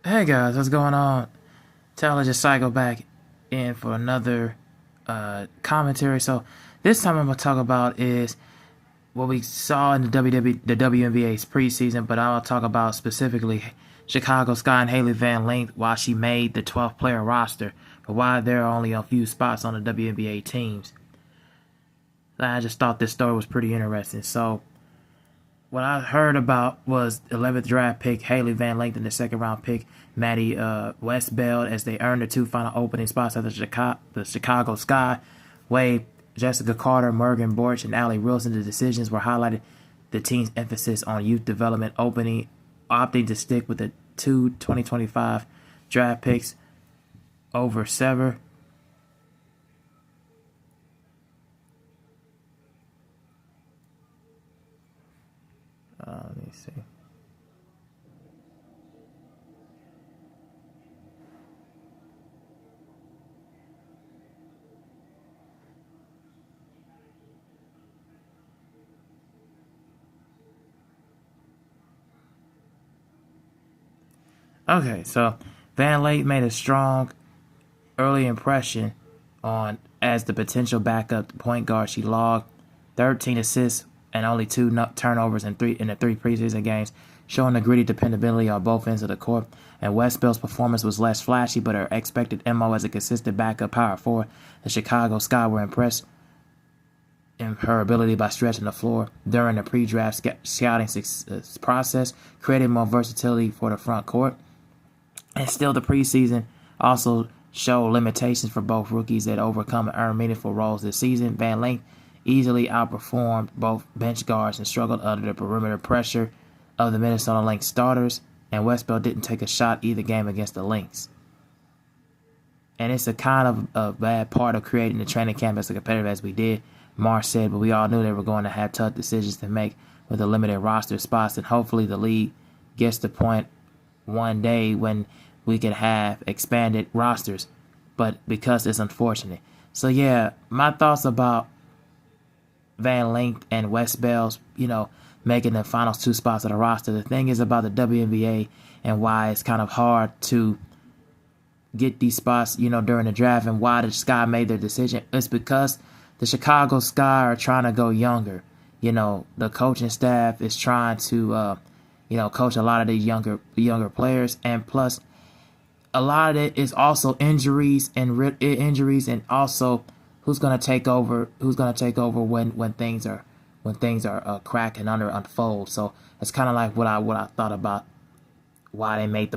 Hey guys, what's going on? Taylor just cycled back in for another commentary. So this time I'm gonna talk about is what we saw in the WNBA's preseason, but I'll talk about specifically Chicago Sky and Hailey Van Lith why she made the 12th player roster, but why there are only a few spots on the WNBA teams. I just thought this story was pretty interesting. So what I heard about was 11th draft pick Hailey Van Lith and the second round pick Maddie Westbeld as they earned the two final opening spots at the Chicago Sky. Wade, Jessica Carter, Morgan Borch, and Allie Wilson. The decisions were highlighted the team's emphasis on youth development, opting to stick with the two 2025 draft picks over Sever. Let me see. Okay, so Van Lith made a strong early impression on as the potential backup point guard. She logged 13 assists and only two turnovers in the three preseason games, showing the gritty dependability on both ends of the court. And Westbell's performance was less flashy, but her expected MO as a consistent backup power forward. The Chicago Sky were impressed in her ability by stretching the floor during the pre-draft scouting process, creating more versatility for the front court. And still, the preseason also showed limitations for both rookies that overcome and earn meaningful roles this season. Van Lith easily outperformed both bench guards and struggled under the perimeter pressure of the Minnesota Lynx starters, and Westbeld didn't take a shot either game against the Lynx. And it's a kind of a bad part of creating the training camp as competitive as we did, Marsh said, but we all knew they were going to have tough decisions to make with the limited roster spots, and hopefully the league gets to the point one day when we could have expanded rosters, but because it's unfortunate. So yeah, my thoughts about Van Lith and Westbell's, making the final two spots of the roster. The thing is about the WNBA and why it's kind of hard to get these spots, during the draft, and why the Sky made their decision. It's because the Chicago Sky are trying to go younger. The coaching staff is trying to, coach a lot of these younger players, and plus, a lot of it is also injuries and also who's gonna take over. Who's gonna take over when things are crack and unfold. So it's kind of like what I thought about why they made the move.